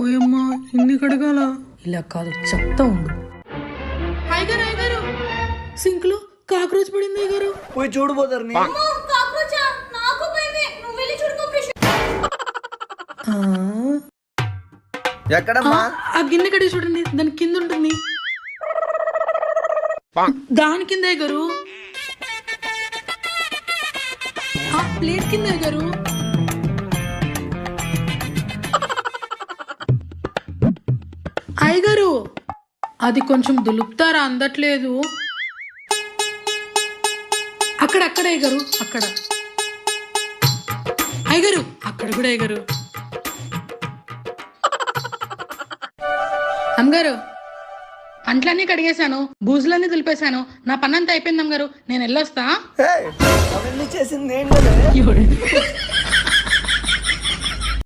ఓయమ్మా ఇన్ని కడగాల ఇలా కాదు చెప్తా ఉండు. అయ్యగారు అయ్యగారు సింక్ లో కాక్రోచ్ పడింది అయ్యగారు. పోయి చూడబోతారు ఎక్కడమ్మా? ఆ గిన్నె కడిగి చూడండి, దాని కింద ఉంటుంది. దాని కింద అయ్యగారు, ఆ ప్లేట్ కింద అయ్యగారు. అయ్యగారు అది కొంచెం దులుపుతారా, అందట్లేదు. అక్కడ అక్కడ అయ్యగారు, అక్కడ అయ్యగారు, అక్కడ కూడా అయ్యగారు. అమ్మగారు అంట్లన్నీ కడిగేశాను, బూజులన్నీ దులిపేశాను, నా పని అంతా అయిపోయింది అమ్మగారు, నేను వెళ్ళొస్తా. అవన్నీ చేసింది ఏంటంటే